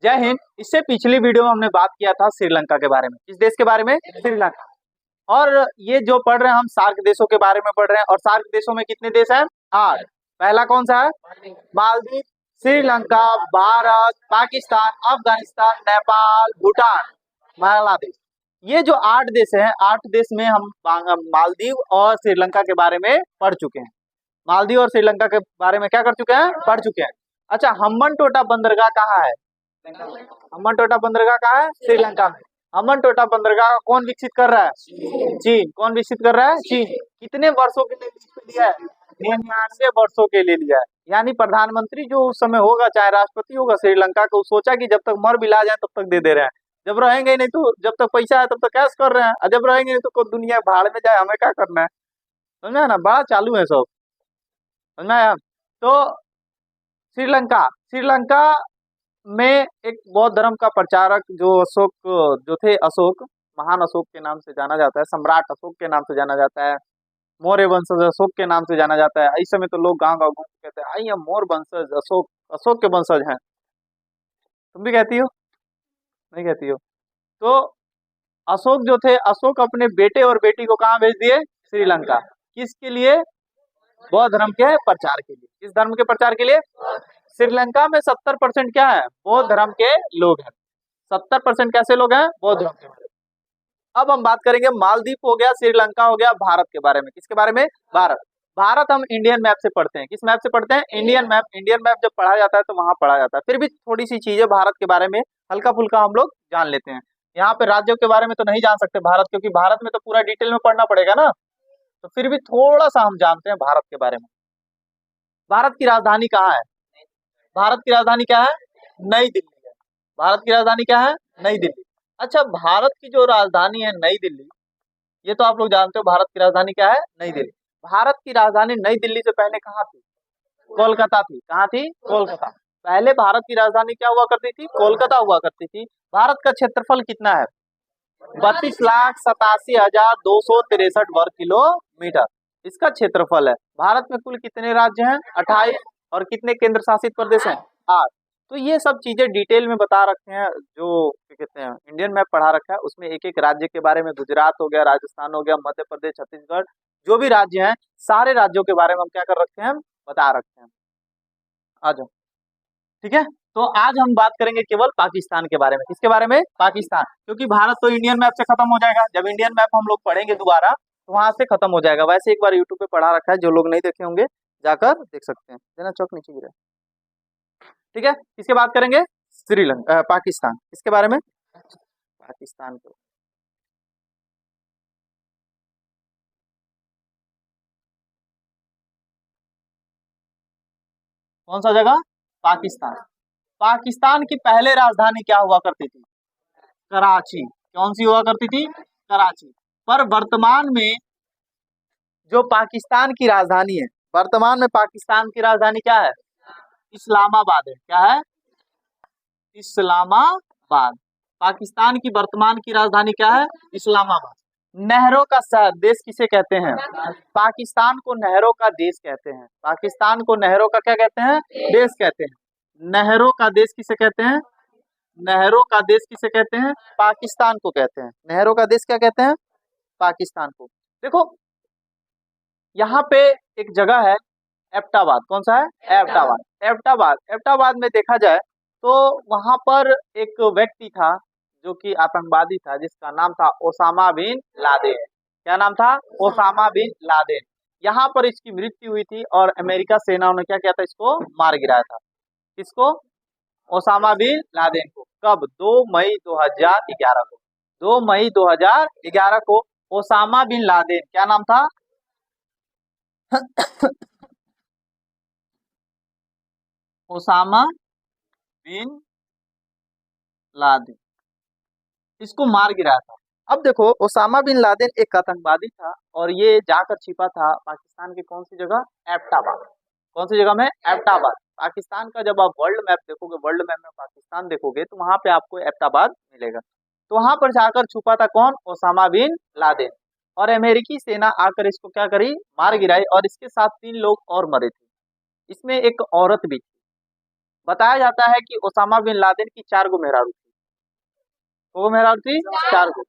जय हिंद। इससे पिछली वीडियो में हमने बात किया था श्रीलंका के बारे में। किस देश के बारे में? श्रीलंका। और ये जो पढ़ रहे हैं हम सार्क देशों के बारे में पढ़ रहे हैं। और सार्क देशों में कितने देश हैं? 8। पहला कौन सा है? मालदीव, श्रीलंका, भारत, पाकिस्तान, अफगानिस्तान, नेपाल, भूटान, बांग्लादेश। ये जो 8 देश हैं, 8 देश में हम मालदीव और श्रीलंका के बारे में पढ़ चुके हैं। मालदीव और श्रीलंका के बारे में क्या कर चुके हैं? पढ़ चुके हैं। अच्छा, हम्बनटोटा बंदरगाह कहाँ है? हम्बनटोटा बंदरगाह कहाँ है? श्रीलंका में। हम्बनटोटा बंदरगाह कौन विकसित कर रहा है? चीन। कौन विकसित कर रहा है? चीन। कितने वर्षों के लिए लीज पे लिया है? 99 वर्षों के लिए लिया है। यानी प्रधानमंत्री जो उस समय होगा, चाहे राष्ट्रपति होगा श्रीलंका को, सोचा कि जब तक मर भी ला जाए तब तक दे दे रहे हैं। जब रहेंगे नहीं तो, जब तक पैसा है तब तक कैश कर रहे हैं, और जब रहेंगे नहीं तो दुनिया भाड़ में जाए, हमें क्या करना है। समझा ना? बड़ा चालू है सब। समझा यार? तो श्रीलंका, श्रीलंका में एक बौद्ध धर्म का प्रचारक जो अशोक जो थे, अशोक, महान अशोक के नाम से जाना जाता है, सम्राट अशोक के नाम से जाना जाता है, मौर्य वंशज अशोक के नाम से जाना जाता है। इस समय तो लोग गांव गांव घूम के कहते हैं आई हम मौर्य वंशज, अशोक, अशोक के वंशज हैं। तुम भी कहती हो? नहीं कहती हो? तो अशोक जो थे, अशोक अपने बेटे और बेटी को कहाँ भेज दिए? श्रीलंका। किसके लिए? बौद्ध धर्म के प्रचार के लिए। किस धर्म के प्रचार के लिए? श्रीलंका में 70% क्या है? बौद्ध धर्म के लोग हैं। 70% कैसे लोग हैं? बौद्ध धर्म के। अब हम बात करेंगे मालदीव हो गया, श्रीलंका हो गया, भारत के बारे में। किसके बारे में? भारत। भारत हम इंडियन मैप से पढ़ते हैं। किस मैप से पढ़ते हैं? Indian map. इंडियन मैप जब पढ़ा जाता है तो वहां पढ़ा जाता है। फिर भी थोड़ी सी चीजें भारत के बारे में हल्का फुल्का हम लोग जान लेते हैं। यहाँ पे राज्यों के बारे में तो नहीं जान सकते भारत, क्योंकि भारत में तो पूरा डिटेल में पढ़ना पड़ेगा ना। तो फिर भी थोड़ा सा हम जानते हैं भारत के बारे में। भारत की राजधानी कहाँ है? भारत की राजधानी क्या है? नई दिल्ली है। भारत की राजधानी क्या है? नई दिल्ली। अच्छा, भारत की जो राजधानी है नई दिल्ली, ये तो आप लोग जानते हो भारत की राजधानी क्या है? नई दिल्ली। भारत की राजधानी नई दिल्ली से पहले कहाँ थी? कोलकाता थी। कहाँ थी? कोलकाता। पहले भारत की राजधानी क्या हुआ करती थी? कोलकाता हुआ करती थी। भारत का क्षेत्रफल कितना है? 32,87,263 वर्ग किलोमीटर इसका क्षेत्रफल है। भारत में कुल कितने राज्य हैं? 28। और कितने केंद्र शासित प्रदेश हैं? 8। तो ये सब चीजें डिटेल में बता रखे हैं। जो क्या कहते हैं, इंडियन मैप पढ़ा रखा है उसमें एक एक राज्य के बारे में, गुजरात हो गया, राजस्थान हो गया, मध्य प्रदेश, छत्तीसगढ़, जो भी राज्य हैं सारे राज्यों के बारे में हम क्या कर रखे हैं? बता रखे हैं। आ जाओ। ठीक है, तो आज हम बात करेंगे केवल पाकिस्तान के बारे में। किसके बारे में? पाकिस्तान। क्योंकि भारत तो इंडियन मैप से खत्म हो जाएगा। जब इंडियन मैप हम लोग पढ़ेंगे दोबारा तो वहां से खत्म हो जाएगा। वैसे एक बार यूट्यूब पे पढ़ा रखा है, जो लोग नहीं देखे होंगे जाकर देख सकते हैं। देना चौक नीचे गिरा। ठीक है, किसके बात करेंगे? श्रीलंका, पाकिस्तान। किसके बारे में? पाकिस्तान को। कौन सा जगह? पाकिस्तान। पाकिस्तान की पहले राजधानी क्या हुआ करती थी? कराची। कौन सी हुआ करती थी? कराची। पर वर्तमान में जो पाकिस्तान की राजधानी है, वर्तमान में पाकिस्तान की राजधानी क्या है? इस्लामाबाद है। क्या है? इस्लामाबाद। पाकिस्तान की वर्तमान की राजधानी क्या है? इस्लामाबाद। नहरों का शहर देश किसे कहते हैं? पाकिस्तान को नहरों का देश कहते हैं। पाकिस्तान को नहरों का क्या कहते हैं? देश कहते हैं। नहरों का देश किसे कहते हैं? नहरों का देश किसे कहते हैं? पाकिस्तान को कहते हैं। नहरों का देश क्या कहते हैं? पाकिस्तान को। देखो, यहाँ पे एक जगह है एबटाबाद। कौन सा है? एबटाबाद। एबटाबाद, एबटाबाद में देखा जाए तो वहां पर एक व्यक्ति था जो कि आतंकवादी था, जिसका नाम था ओसामा बिन लादेन। क्या नाम था? Osama bin Laden. यहाँ पर इसकी मृत्यु हुई थी और अमेरिका सेनाओं ने क्या किया था? इसको मार गिराया था। किसको? ओसामा बिन लादेन को। कब? 2 मई 2011 को। 2 मई 2011 को ओसामा बिन लादेन, क्या नाम था? ओसामा बिन लादेन, इसको मार गिराया था। अब देखो, ओसामा बिन लादेन एक आतंकवादी था और ये जाकर छिपा था पाकिस्तान की कौन सी जगह? एबटाबाद। कौन सी जगह में? एबटाबाद। पाकिस्तान का जब आप वर्ल्ड मैप देखोगे, वर्ल्ड मैप में पाकिस्तान देखोगे तो वहां पे आपको एबटाबाद मिलेगा। तो वहां पर जाकर छुपा था कौन? Osama bin Laden. और अमेरिकी सेना आकर इसको क्या करी? मार गिराई। और इसके साथ 3 लोग और मरे थे। इसमें एक औरत भी थी। बताया जाता है कि ओसामा बिन लादेन की 4 गो मेहरारू थी। वो मेहरारू थी 4 गो।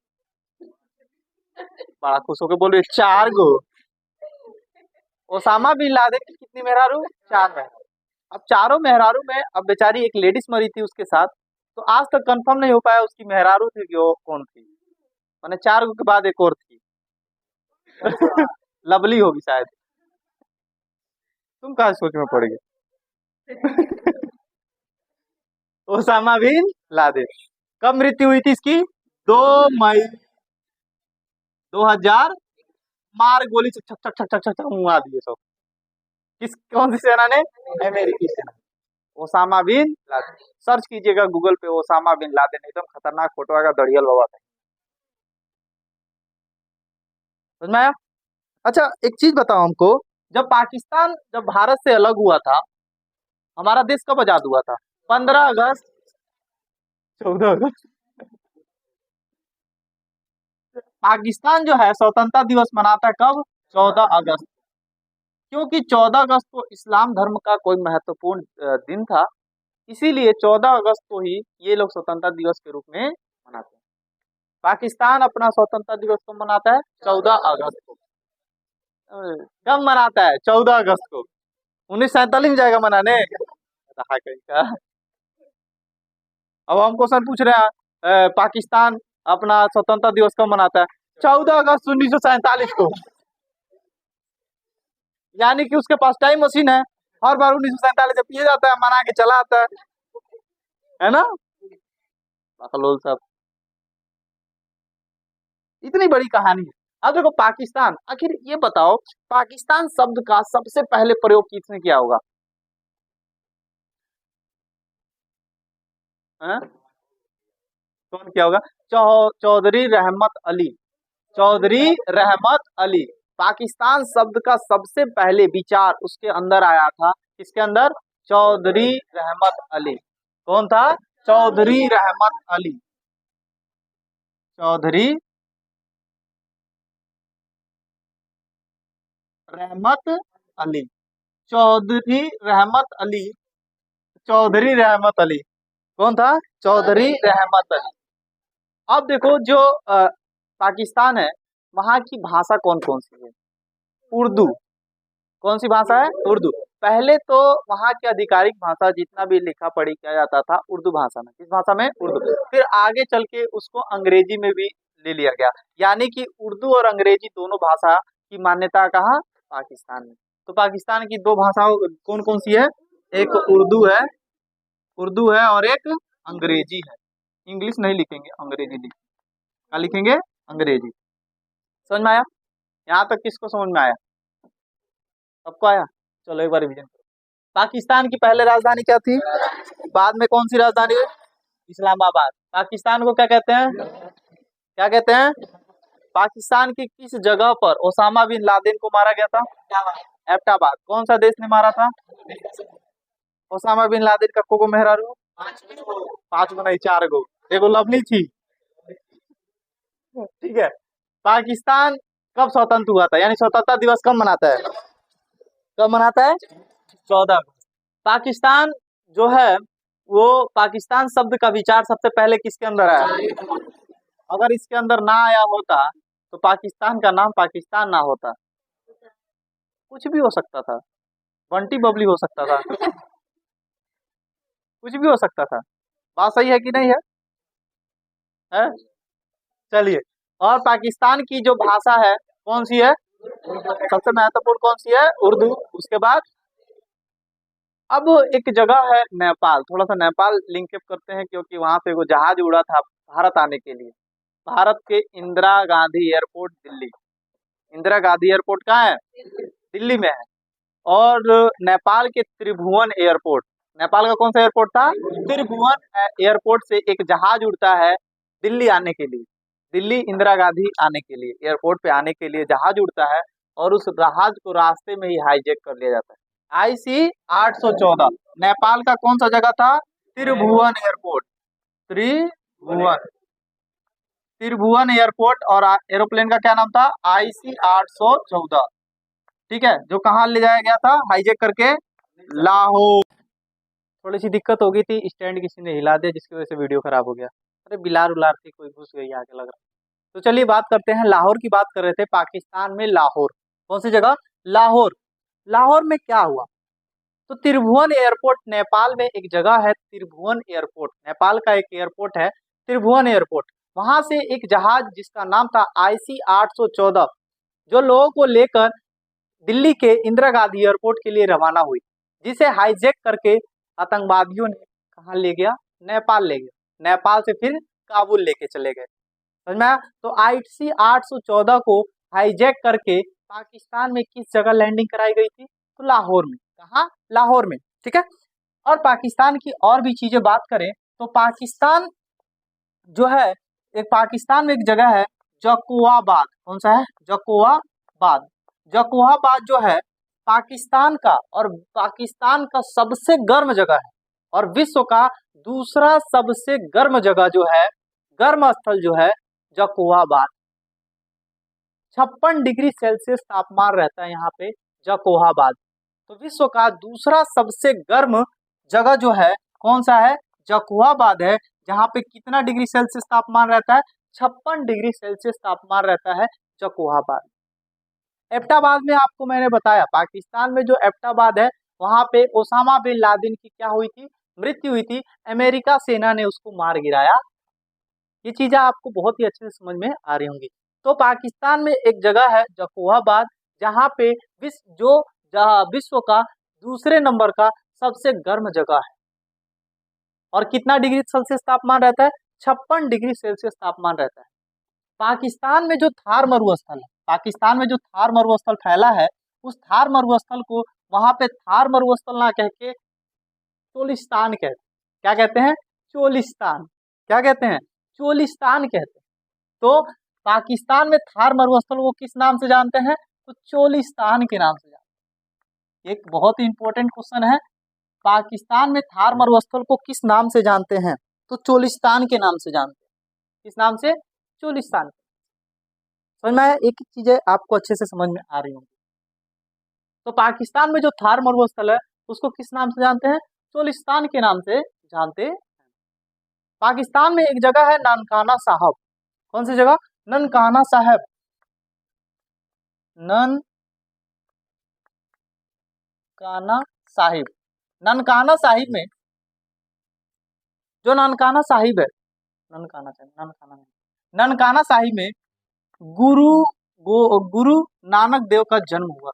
बड़ा खुश होकर बोल रहे 4 गो। ओसामा बिन लादेन की कितनी मेहरारू? 4 मेहरारू। अब चारों मेहरारू में अब बेचारी एक लेडीज मरी थी उसके साथ, तो आज तक कंफर्म नहीं हो पाया उसकी मेहरारू थी कि वो कौन थी। मैंने 4 गो के बाद एक और थी। लवली होगी शायद। तुम कहा सोच में पड़ गए। ओसामा बिन लादेन कब मृत्यु हुई थी इसकी? 2 मई 2000। मार गोली से छक छक छक छक छक मुआ दिए सब। किस कौन सी सेना ने? अमेरिकी सेना। ओसामा बिन लादेन सर्च कीजिएगा गूगल पे, ओसामा बिन लादेन, एकदम खतरनाक फोटो आएगा, दड़ियल बाबा था। समझ में आया? अच्छा एक चीज बताओ हमको, जब पाकिस्तान जब भारत से अलग हुआ था, हमारा देश कब आजाद हुआ था? 15 अगस्त, 14 अगस्त। पाकिस्तान जो है स्वतंत्रता दिवस मनाता है कब? 14 अगस्त। क्योंकि 14 अगस्त को इस्लाम धर्म का कोई महत्वपूर्ण दिन था, इसीलिए 14 अगस्त को ही ये लोग स्वतंत्रता दिवस के रूप में मनाते हैं। पाकिस्तान अपना स्वतंत्रता दिवस को मनाता है 14 अगस्त को। कब मनाता है? 14 अगस्त को। 1947 में जाएगा मनाने? रहा कहीं का। अब हम क्वेश्चन पूछ रहे हैं, पाकिस्तान अपना स्वतंत्रता दिवस कब मनाता है? 14 अगस्त 1947 को। यानी कि उसके पास टाइम मशीन है, हर बार 1947 जब पिए जाता है मना के चला आता है ना? बकलोल साहब, इतनी बड़ी कहानी है। अब देखो पाकिस्तान, आखिर ये बताओ पाकिस्तान शब्द का सबसे पहले प्रयोग किसने किया होगा? हैं? कौन किया होगा? चौधरी रहमत अली। चौधरी रहमत अली। पाकिस्तान शब्द का सबसे पहले विचार उसके अंदर आया था, किसके अंदर? चौधरी रहमत अली। कौन था? चौधरी रहमत अली। चौधरी रहमत अली। चौधरी रहमत अली। चौधरी रहमत अली। कौन था? चौधरी रहमत अली। अब देखो जो पाकिस्तान है, वहां की भाषा कौन कौन सी है? उर्दू। कौन सी भाषा है? उर्दू। पहले तो वहाँ की आधिकारिक भाषा जितना भी लिखा पढ़ी किया जाता था उर्दू भाषा में। किस भाषा में? उर्दू। फिर आगे चल के उसको अंग्रेजी में भी ले लिया गया, यानी कि उर्दू और अंग्रेजी दोनों भाषा की मान्यता कहाँ? पाकिस्तान में। तो पाकिस्तान की 2 भाषाओं कौन कौन सी है? एक उर्दू है, उर्दू है, और एक अंग्रेजी है। इंग्लिश नहीं लिखेंगे, अंग्रेजी लिखेंगे। क्या लिखेंगे? अंग्रेजी। समझ में आया? यहाँ तक किसको समझ में आया? सबको आया? चलो एक बार रिवीजन करो। पाकिस्तान की पहले राजधानी क्या थी? बाद में कौन सी राजधानी हुई? इस्लामाबाद। पाकिस्तान को क्या कहते हैं? क्या कहते हैं? पाकिस्तान की किस जगह पर ओसामा बिन लादेन को मारा गया था? एबटाबाद। कौन सा देश ने मारा था? ओसामा बिन लादेन का को मेहरारू? 5 गो नहीं, 4 गो। एगो लवली थी। ठीक है। पाकिस्तान कब स्वतंत्र हुआ था, यानी स्वतंत्रता दिवस कब मनाता है? कब मनाता है? 14 अगस्त। पाकिस्तान जो है वो, पाकिस्तान शब्द का विचार सबसे पहले किसके अंदर आया? अगर इसके अंदर ना आया होता तो पाकिस्तान का नाम पाकिस्तान ना होता। कुछ भी हो सकता था, बंटी बबली हो सकता था, कुछ भी हो सकता था। बात सही है कि नहीं है? है? चलिए, और पाकिस्तान की जो भाषा है कौन सी है? सबसे महत्वपूर्ण कौन सी है? उर्दू। उसके बाद अब एक जगह है नेपाल, थोड़ा सा नेपाल लिंक अप करते हैं, क्योंकि वहां पे वो जहाज उड़ा था भारत आने के लिए। भारत के इंदिरा गांधी एयरपोर्ट दिल्ली। इंदिरा गांधी एयरपोर्ट कहाँ है? दिल्ली में है। और नेपाल के त्रिभुवन एयरपोर्ट, नेपाल का कौन सा एयरपोर्ट था? त्रिभुवन एयरपोर्ट से एक जहाज उड़ता है दिल्ली आने के लिए। दिल्ली इंदिरा गांधी आने के लिए, एयरपोर्ट पे आने के लिए जहाज उड़ता है, और उस जहाज को रास्ते में ही हाईजैक कर लिया जाता है। IC-814 नेपाल का कौन सा जगह था? त्रिभुवन एयरपोर्ट। त्रिभुवन, त्रिभुवन एयरपोर्ट। और एरोप्लेन का क्या नाम था? IC-814। ठीक है, जो कहाँ ले जाया गया था हाईजैक करके? लाहौर। थोड़ी सी दिक्कत हो गई थी, स्टैंड किसी ने हिला दिया जिसकी वजह से वीडियो खराब हो गया। अरे बिलार उलार थी, कोई घुस गई आगे लग रहा। तो चलिए बात करते हैं, लाहौर की बात कर रहे थे। पाकिस्तान में लाहौर, कौन सी जगह? लाहौर। लाहौर में क्या हुआ? तो त्रिभुवन एयरपोर्ट, नेपाल में एक जगह है त्रिभुवन एयरपोर्ट, नेपाल का एक एयरपोर्ट है त्रिभुवन एयरपोर्ट। वहां से एक जहाज जिसका नाम था IC 814 जो लोगों को लेकर दिल्ली के इंदिरा गांधी एयरपोर्ट के लिए रवाना हुई, जिसे हाईजैक करके आतंकवादियों ने कहाँ ले गया? नेपाल ले गया। नेपाल से फिर काबुल लेके चले गए, समझ में आया? तो IC 814 को हाईजैक करके पाकिस्तान में किस जगह लैंडिंग कराई गई थी? तो लाहौर में। कहाँ? लाहौर में, ठीक है। और पाकिस्तान की और भी चीजें बात करें तो पाकिस्तान जो है, एक पाकिस्तान में एक जगह है जकोआबाद, कौन सा है? जकोआबाद। जकोआबाद जो है पाकिस्तान का, और पाकिस्तान का सबसे गर्म जगह है, और विश्व का दूसरा सबसे गर्म जगह जो है, गर्म स्थल जो है जकोआबाद। 56 डिग्री सेल्सियस तापमान रहता है यहाँ पे जकोआबाद। तो विश्व का दूसरा सबसे गर्म जगह जो है कौन सा है? जकोआबाद है, जहाँ पे कितना डिग्री सेल्सियस तापमान रहता है? 56 डिग्री सेल्सियस तापमान रहता है जकोआबाद। एबटाबाद में आपको मैंने बताया, पाकिस्तान में जो एबटाबाद है वहां पे ओसामा बिन लादेन की क्या हुई थी? मृत्यु हुई थी। अमेरिका सेना ने उसको मार गिराया। ये चीजें आपको बहुत ही अच्छे से समझ में आ रही होंगी। तो पाकिस्तान में एक जगह है जकोआबाद, जहाँ पे विश्व का दूसरे नंबर का सबसे गर्म जगह है, और कितना डिग्री सेल्सियस तापमान रहता है? 56 डिग्री सेल्सियस तापमान रहता है। पाकिस्तान में जो थार मरुस्थल है, पाकिस्तान में जो थार मरुस्थल फैला है, उस थार मरुस्थल को वहां पे थार मरुस्थल ना कह के चोलिस्तान कहते हैं। क्या कहते हैं? चोलिस्तान। क्या कहते हैं? चोलिस्तान कहते हैं। तो पाकिस्तान में थार मरुस्थल को किस नाम से जानते हैं? तो चोलिस्तान के नाम से जानते हैं। एक बहुत ही इंपॉर्टेंट क्वेश्चन है, पाकिस्तान में थार मरुस्थल को किस नाम से जानते हैं? तो चोलिस्तान के नाम से जानते हैं। किस नाम से? चोलिस्तान। समझ में आया? एक चीजें आपको अच्छे से समझ में आ रही होंगी। तो पाकिस्तान में जो थार मरुस्थल है उसको किस नाम से जानते हैं? चोलिस्तान के नाम से जानते हैं। पाकिस्तान में एक जगह है ननकाना साहब, कौन सी जगह? ननकाना साहब। ननकाना साहिब। ननकाना साहिब में, जो ननकाना साहिब है, ननकाना साहिब में गुरु नानक देव का जन्म हुआ।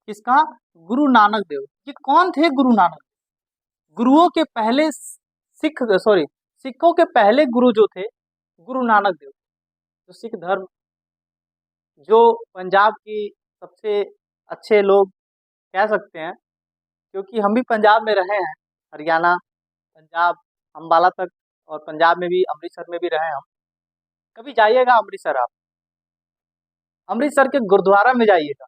किसका? गुरु नानक देव। ये कौन थे गुरु नानक? गुरुओं के पहले सिखों के पहले गुरु जो थे गुरु नानक देव। तो सिख धर्म, जो पंजाब की सबसे अच्छे लोग कह सकते हैं, क्योंकि हम भी पंजाब में रहे हैं, हरियाणा, पंजाब, अम्बाला तक, और पंजाब में भी अमृतसर में भी रहे हम। कभी जाइएगा अमृतसर, आप अमृतसर के गुरुद्वारा में जाइएगा,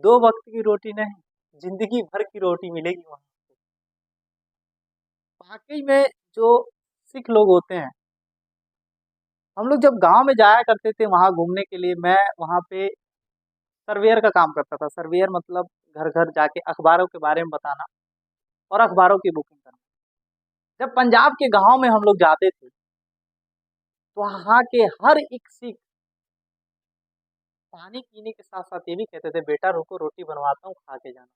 2 वक्त की रोटी नहीं, जिंदगी भर की रोटी मिलेगी वहां। वाकई में जो सिख लोग होते हैं, हम लोग जब गांव में जाया करते थे वहां घूमने के लिए, मैं वहां पे सर्वेयर का काम करता था। सर्वेयर मतलब घर घर जाके अखबारों के बारे में बताना और अखबारों की बुकिंग करना। जब पंजाब के गांव में हम लोग जाते थे तो वहाँ के हर एक सिख पानी पीने के साथ साथ ये भी कहते थे, बेटा रुको रोटी बनवाता हूँ, खा के जाना,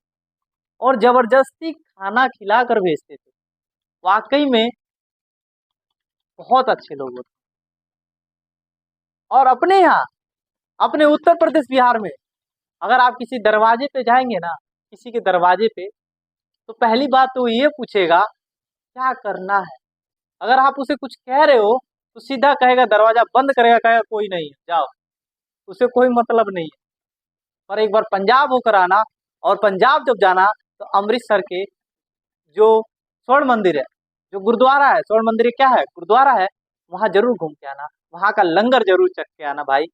और जबरदस्ती खाना खिला कर भेजते थे। वाकई में बहुत अच्छे लोग होते। और अपने यहाँ, अपने उत्तर प्रदेश बिहार में, अगर आप किसी दरवाजे पे जाएंगे ना, किसी के दरवाजे पे, तो पहली बात तो ये पूछेगा क्या करना है। अगर आप उसे कुछ कह रहे हो तो सीधा कहेगा, दरवाजा बंद करेगा, कहेगा कोई नहीं है जाओ, उसे कोई मतलब नहीं है। पर एक बार पंजाब होकर आना, और पंजाब जब जाना तो अमृतसर के जो स्वर्ण मंदिर है, जो गुरुद्वारा है, स्वर्ण मंदिर क्या है? गुरुद्वारा है, वहां जरूर घूम के आना, वहां का लंगर जरूर चख के आना भाई,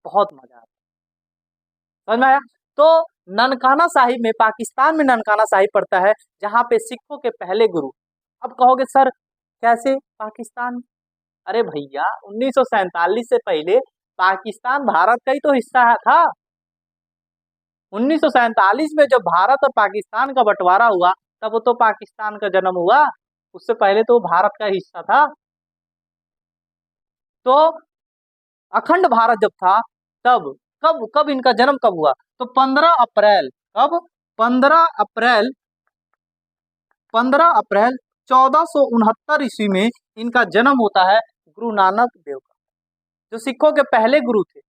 बहुत मजा आता है। समझ में आया? तो ननकाना साहिब में, पाकिस्तान में ननकाना साहिब पड़ता है, जहाँ पे सिखों के पहले गुरु। अब कहोगे सर कैसे पाकिस्तान? अरे भैया 1947 से पहले पाकिस्तान भारत का ही तो हिस्सा था। 1947 में जब भारत और पाकिस्तान का बंटवारा हुआ तब तो पाकिस्तान का जन्म हुआ, उससे पहले तो भारत का हिस्सा था। तो अखंड भारत जब था तब कब कब इनका जन्म कब हुआ? तो 15 अप्रैल, कब? 15 अप्रैल 15 अप्रैल 1469 ईस्वी में इनका जन्म होता है, गुरु नानक देव का, जो सिखों के पहले गुरु थे।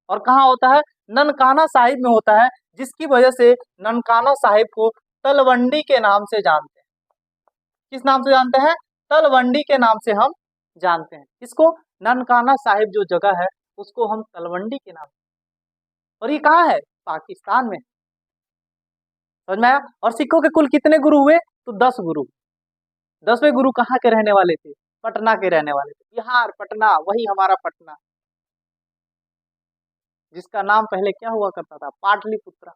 और कहाँ होता है? ननकाना साहिब में होता है, जिसकी वजह से ननकाना साहिब को तलवंडी के नाम से जानते हैं। किस नाम से जानते हैं? तलवंडी के नाम से हम जानते हैं। इसको ननकाना साहिब जो जगह है उसको हम तलवंडी के नाम, और ये कहाँ है? पाकिस्तान में। समझ में आया? और सिखों के कुल कितने गुरु हुए? तो 10 गुरु। 10वें गुरु कहाँ के रहने वाले थे? पटना के रहने वाले थे। बिहार, पटना, वही हमारा पटना, जिसका नाम पहले क्या हुआ करता था? पाटलिपुत्रा।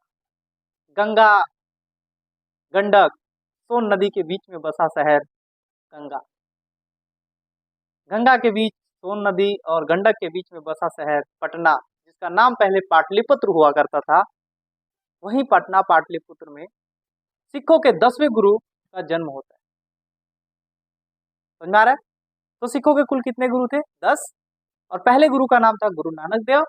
गंगा, गंडक, सोन नदी के बीच में बसा शहर गंगा। गंगा के बीच सोन नदी और गंडक के बीच में बसा शहर पटना, जिसका नाम पहले पाटलिपुत्र हुआ करता था। वहीं पटना पाटलिपुत्र में सिखों के 10वें गुरु का जन्म होता है। समझ में आ रहा है? तो सिखों के कुल कितने गुरु थे? 10। और पहले गुरु का नाम था गुरु नानक देव,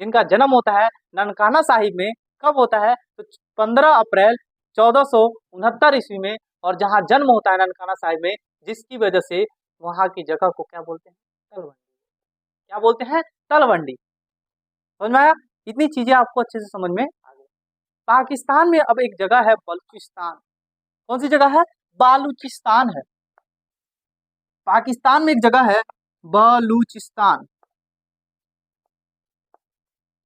जिनका जन्म होता है ननकाना साहिब में। कब होता है? तो 15 अप्रैल 1469 ईस्वी में। और जहाँ जन्म होता है ननकाना साहिब में, जिसकी वजह से वहां की जगह को क्या बोलते हैं? तलवंडी। क्या बोलते हैं? तलवंडी। समझ में आया? इतनी चीजें आपको अच्छे से समझ में आ गई। पाकिस्तान में अब एक जगह है बलूचिस्तान। कौन सी जगह है? बालूचिस्तान है। पाकिस्तान में एक जगह है बलूचिस्तान।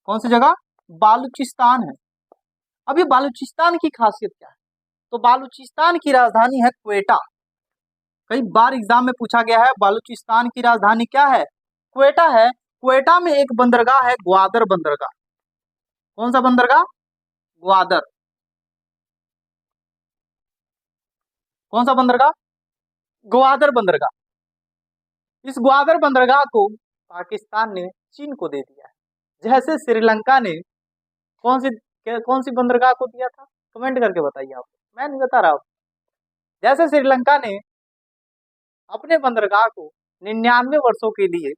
कौन सी जगह? बालूचिस्तान है। अब ये बालूचिस्तान की खासियत क्या है? तो बालूचिस्तान की राजधानी है क्वेटा। कई बार एग्जाम में पूछा गया है बालूचिस्तान की राजधानी क्या है? क्वेटा है। क्वेटा में एक बंदरगाह है, ग्वादर बंदरगाह। कौन सा बंदरगाह? ग्वादर। कौन सा बंदरगाह? ग्वादर बंदरगाह। इस ग्वादर बंदरगाह को पाकिस्तान ने चीन को दे दिया है। जैसे श्रीलंका ने कौन सी बंदरगाह को दिया था? कमेंट करके बताइए आप, मैं नहीं बता रहा हूं। जैसे श्रीलंका ने अपने बंदरगाह को 99 वर्षों के लिए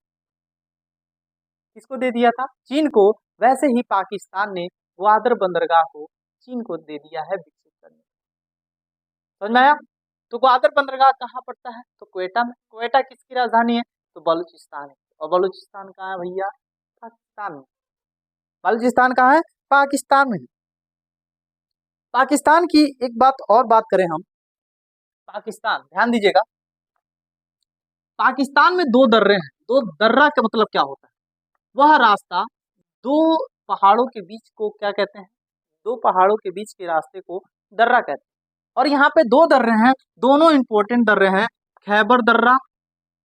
किसको दे दिया था? चीन को। वैसे ही पाकिस्तान ने ग्वादर बंदरगाह को चीन को दे दिया है विकसित करने। समझ में आया? तो ग्वादर बंदरगाह कहाँ पड़ता है? तो क्वेटा में। क्वेटा किसकी राजधानी है? तो बलूचिस्तान है। और बलूचिस्तान कहाँ है भैया? पाकिस्तान में। बलूचिस्तान कहाँ है? पाकिस्तान में। पाकिस्तान की एक बात और बात करें हम, पाकिस्तान, ध्यान दीजिएगा, पाकिस्तान में 2 दर्रे हैं। 2 दर्रा का मतलब क्या होता है? वह रास्ता 2 पहाड़ों के बीच को क्या कहते हैं? 2 पहाड़ों के बीच के रास्ते को दर्रा कहते हैं। और यहाँ पे 2 दर्रे हैं, दोनों इंपॉर्टेंट दर्रे हैं। खैबर दर्रा।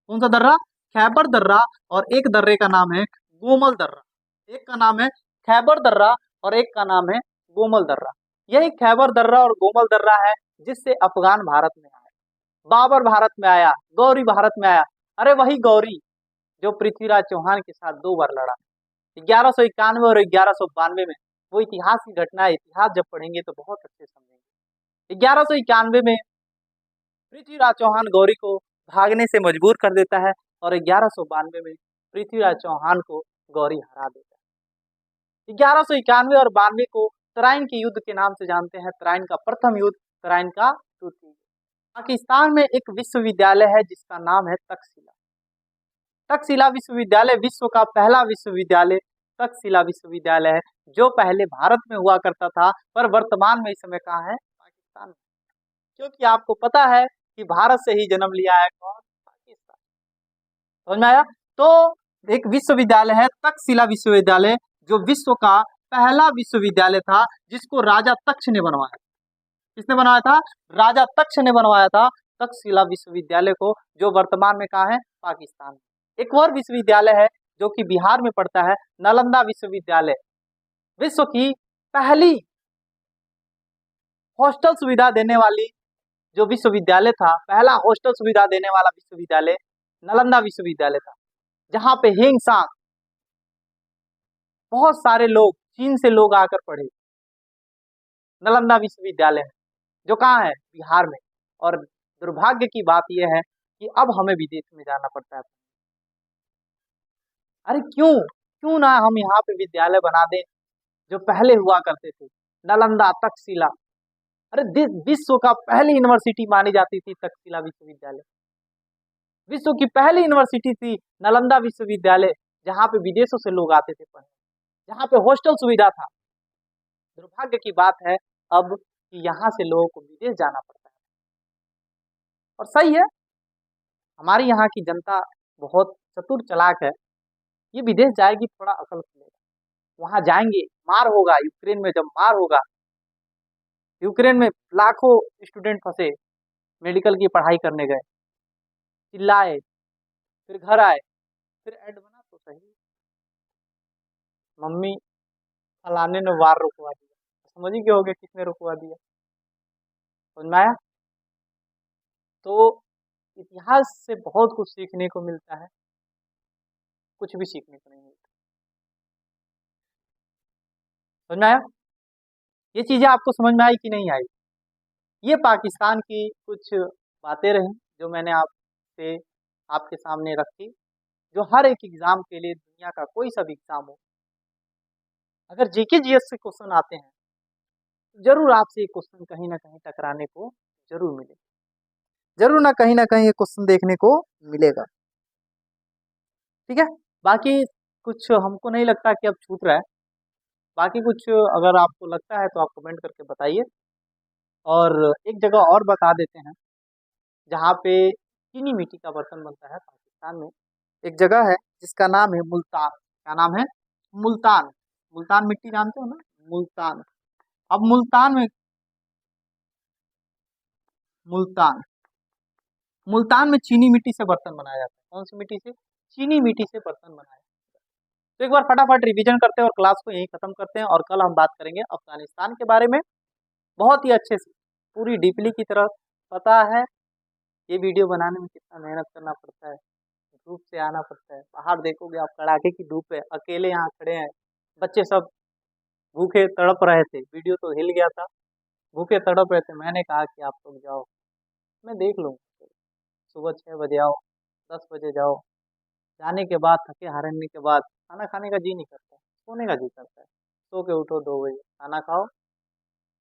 कौन सा दर्रा? खैबर दर्रा। और एक दर्रे का नाम है गोमल दर्रा। एक का नाम है खैबर दर्रा और एक का नाम है गोमल दर्रा। यही खैबर दर्रा और गोमल दर्रा है जिससे अफगान भारत में आया, बाबर भारत में आया, गौरी भारत में आया। अरे वही गौरी जो पृथ्वीराज चौहान के साथ 2 बार लड़ा। 1191 और 1192 में। वो इतिहास की घटना है, इतिहास जब पढ़ेंगे तो बहुत अच्छे समझेंगे। 1191 में पृथ्वीराज चौहान गौरी को भागने से मजबूर कर देता है और 1192 में पृथ्वीराज चौहान को गौरी हरा देता है। 1191 और 92 को तराइन के युद्ध के नाम से जानते हैं। तराइन का प्रथम युद्ध, तराइन का द्वितीय। पाकिस्तान में एक विश्वविद्यालय है जिसका नाम है तक्षशिला। तक्षशिला विश्वविद्यालय विश्व का पहला विश्वविद्यालय तक्षशिला विश्वविद्यालय है, जो पहले भारत में हुआ करता था पर वर्तमान में इस समय कहाँ है? पाकिस्तान में। क्योंकि आपको पता है कि भारत से ही जन्म लिया है कौन? पाकिस्तान। समझ में आया? तो एक विश्वविद्यालय है तक्षशिला विश्वविद्यालय, जो विश्व का पहला विश्वविद्यालय था, जिसको राजा तक्ष ने बनवाया। किसने बनवाया था? राजा तक्ष ने बनवाया था तक्षशिला विश्वविद्यालय को, जो वर्तमान में कहाँ है? पाकिस्तान में। एक और विश्वविद्यालय है जो कि बिहार में पड़ता है, नालंदा विश्वविद्यालय। विश्व की पहली हॉस्टल सुविधा देने वाली जो विश्वविद्यालय था, पहला हॉस्टल सुविधा देने वाला विश्वविद्यालय नालंदा विश्वविद्यालय था, जहां पे हिंगसांग बहुत सारे लोग, चीन से लोग आकर पढ़े नालंदा विश्वविद्यालय में। जो कहाँ है, बिहार में। और दुर्भाग्य की बात यह है कि अब हमें विदेश में जाना पड़ता है। अरे क्यों, क्यों ना हम यहाँ पे विद्यालय बना दें जो पहले हुआ करते थे, नालंदा, तक्षशिला। अरे विश्व का पहली यूनिवर्सिटी मानी जाती थी तक्षशिला विश्वविद्यालय। विश्व की पहली यूनिवर्सिटी थी नालंदा विश्वविद्यालय, जहाँ पे विदेशों से लोग आते थे पढ़ने, जहाँ पे हॉस्टल सुविधा था। दुर्भाग्य की बात है अब कि यहाँ से लोगों को विदेश जाना पड़ता है। और सही है, हमारी यहाँ की जनता बहुत चतुर चालाक है। ये विदेश जाएगी, थोड़ा अकल खुलेगा, वहां जाएंगे, मार होगा। यूक्रेन में जब मार होगा, यूक्रेन में लाखों स्टूडेंट फंसे, मेडिकल की पढ़ाई करने गए, चिल्लाए, फिर घर आए, फिर ऐड बना तो सही, मम्मी फलाने ने वार रुकवा दिया। समझ ही क्या हो गया, किसने रुकवा दिया, समझ में आया। तो इतिहास से बहुत कुछ सीखने को मिलता है, कुछ भी सीखने को नहीं मिलता। समझ में आया, ये चीजें आपको समझ में आई कि नहीं आई। ये पाकिस्तान की कुछ बातें रही जो मैंने आपसे आपके सामने रखी, जो हर एक एग्जाम के लिए, दुनिया का कोई सा भी एग्जाम हो, अगर जीके जीएस से क्वेश्चन आते हैं जरूर आपसे ये क्वेश्चन कहीं ना कहीं टकराने को जरूर मिलेगा, जरूर ना कहीं ये क्वेश्चन देखने को मिलेगा। ठीक है, बाकी कुछ हमको नहीं लगता कि अब छूट रहा है। बाकी कुछ अगर आपको लगता है तो आप कमेंट करके बताइए। और एक जगह और बता देते हैं जहाँ पे चीनी मिट्टी का बर्तन बनता है पाकिस्तान में। एक जगह है जिसका नाम है मुल्तान। क्या नाम है? मुल्तान। मुल्तान मिट्टी जानते हो ना, मुल्तान। अब मुल्तान मुल्तान में चीनी मिट्टी से बर्तन बनाया जाता है। कौन सी मिट्टी से? चीनी मिट्टी से बर्तन बनाया जाता है। तो एक बार फटाफट रिवीजन करते हैं और क्लास को यहीं खत्म करते हैं, और कल हम बात करेंगे अफगानिस्तान के बारे में बहुत ही अच्छे से, पूरी डीपली की तरह। पता है ये वीडियो बनाने में कितना मेहनत करना पड़ता है, धूप से आना पड़ता है, बाहर देखोगे आप कड़ाके की धूप है, अकेले यहाँ खड़े हैं, बच्चे सब भूखे तड़प रहे थे, वीडियो तो हिल गया था, भूखे तड़प रहे थे। मैंने कहा कि आप लोग जाओ, मैं देख लूँगा, सुबह 6 बजे आओ, 10 बजे जाओ। जाने के बाद थके हारने के बाद खाना खाने का जी नहीं करता, सोने का जी करता है। सो के उठो 2 बजे, खाना खाओ,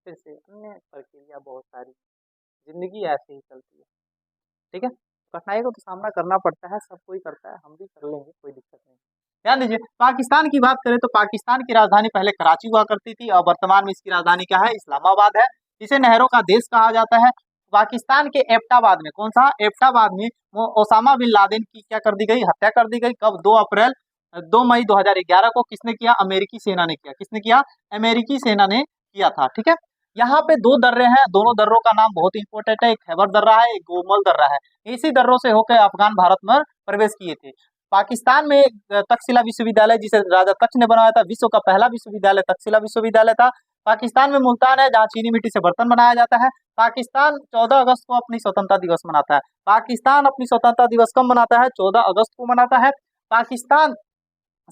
फिर से अन्य प्रक्रिया बहुत सारी, जिंदगी ऐसे ही चलती है। ठीक है, कठिनाई को तो सामना करना पड़ता है, सब कोई करता है, हम भी कर लेंगे, कोई दिक्कत नहीं। ध्यान दीजिए, पाकिस्तान की बात करें तो पाकिस्तान की राजधानी पहले कराची हुआ करती थी, और वर्तमान में इसकी राजधानी क्या है? इस्लामाबाद है। इसे नहरों का देश कहा जाता है। पाकिस्तान के एबटाबाद में, कौन सा? एबटाबाद में वो ओसामा बिन लादेन की क्या कर दी गई? हत्या कर दी गई। कब? 2 मई 2011 को। किसने किया? अमेरिकी सेना ने किया। किसने किया? अमेरिकी सेना ने किया था। ठीक है, यहाँ पे 2 दर्रे हैं, दोनों दर्रों का नाम बहुत इंपॉर्टेंट है, एक खैबर दर्रा है, एक गोमल दर्रा है। इसी दर्रों से होकर अफगान भारत में प्रवेश किए थे। पाकिस्तान में तक्षशिला विश्वविद्यालय, जिसे राजा तक्ष ने बनाया था, विश्व का पहला विश्वविद्यालय तक्षशिला विश्वविद्यालय था। पाकिस्तान में मुल्तान है, जहाँ चीनी मिट्टी से बर्तन बनाया जाता है। पाकिस्तान 14 अगस्त को अपनी स्वतंत्रता दिवस मनाता है। पाकिस्तान अपनी स्वतंत्रता दिवस कब मनाता है? 14 अगस्त को मनाता है। पाकिस्तान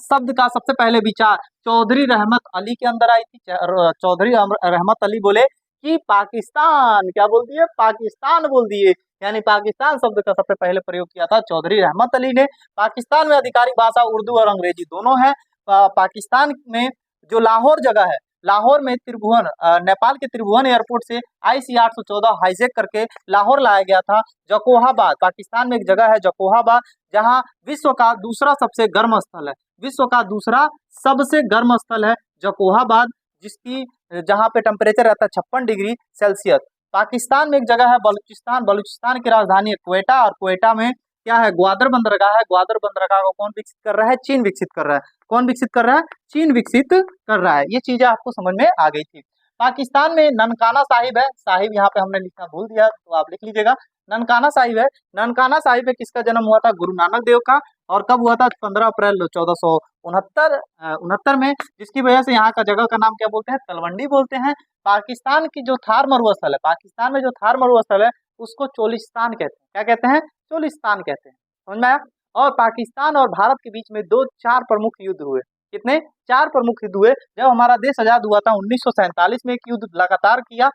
शब्द का सबसे पहले विचार चौधरी रहमत अली के अंदर आई थी। चौधरी रहमत अली बोले कि पाकिस्तान, क्या बोल दिए? पाकिस्तान बोल दिए, यानी पाकिस्तान शब्द का सबसे पहले प्रयोग किया था चौधरी रहमत अली ने। पाकिस्तान में आधिकारिक भाषा उर्दू और अंग्रेजी दोनों है। पाकिस्तान में जो लाहौर जगह है, लाहौर में त्रिभुवन, नेपाल के त्रिभुवन एयरपोर्ट से IC 814 हाईजैक करके लाहौर लाया गया था। जकोहाबाद, पाकिस्तान में एक जगह है जकोहाबाद, जहां विश्व का दूसरा सबसे गर्म स्थल है, विश्व का दूसरा सबसे गर्म स्थल है जकोहाबाद, जिसकी जहां पे टेम्परेचर रहता है 56 डिग्री सेल्सियस। पाकिस्तान में एक जगह है बलूचिस्तान, बलूचिस्तान की राजधानी है क्वेटा, और क्वेटा में क्या है? ग्वादर बंदरगाह है। ग्वादर बंदरगाह को कौन विकसित कर रहा है? चीन विकसित कर रहा है। कौन विकसित कर रहा है? चीन विकसित कर रहा है। ये चीजें आपको समझ में आ गई थी। पाकिस्तान में ननकाना साहिब है, साहिब यहाँ पे हमने लिखना भूल दिया तो आप लिख लीजिएगा, ननकाना साहिब है। ननकाना साहिब में किसका जन्म हुआ था? गुरु नानक देव का। और कब हुआ था? 15 अप्रैल 1469 में, जिसकी वजह से यहाँ का जगह का नाम क्या बोलते हैं? तलवंडी बोलते हैं। पाकिस्तान की जो थार मरुस्थल है, पाकिस्तान में जो थार मरुस्थल है उसको चोलिस्तान कहते हैं। क्या कहते हैं? चोलिस्तान कहते हैं। समझ में आया? और पाकिस्तान और भारत के बीच में 4 प्रमुख युद्ध हुए। कितने? 4 प्रमुख युद्ध हुए। जब हमारा देश आजाद हुआ था 1947 में एक युद्ध लगातार किया,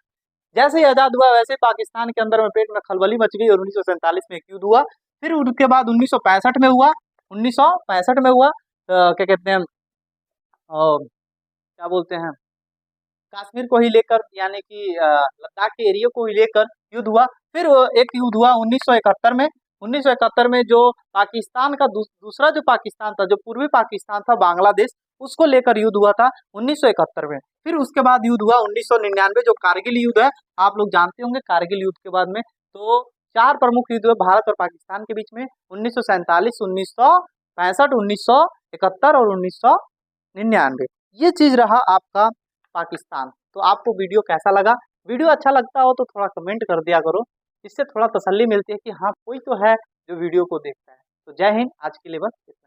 जैसे ही आजाद हुआ वैसे ही पाकिस्तान के अंदर में पेट में खलबली मच गई और 1947 में एक युद्ध हुआ। फिर उसके बाद 1965 में हुआ, 1965 में हुआ क्या कहते हैं क्या बोलते हैं, कश्मीर को ही लेकर, यानी कि लद्दाख के एरिया को ही लेकर युद्ध हुआ। फिर एक युद्ध हुआ 1971 में। 1971 में जो पाकिस्तान का दूसरा जो पाकिस्तान था, जो पूर्वी पाकिस्तान था, बांग्लादेश, उसको लेकर युद्ध हुआ था 1971 में। फिर उसके बाद युद्ध हुआ 1999, जो कारगिल युद्ध है, आप लोग जानते होंगे। कारगिल युद्ध के बाद में तो 4 प्रमुख युद्ध हुए भारत और पाकिस्तान के बीच में, 1947, 1965, 1971 और 1999। ये चीज रहा आपका पाकिस्तान। तो आपको वीडियो कैसा लगा? वीडियो अच्छा लगता हो तो थोड़ा कमेंट कर दिया करो, इससे थोड़ा तसल्ली मिलती है कि हाँ कोई तो है जो वीडियो को देखता है। तो जय हिंद, आज के लिए बस इतना ही।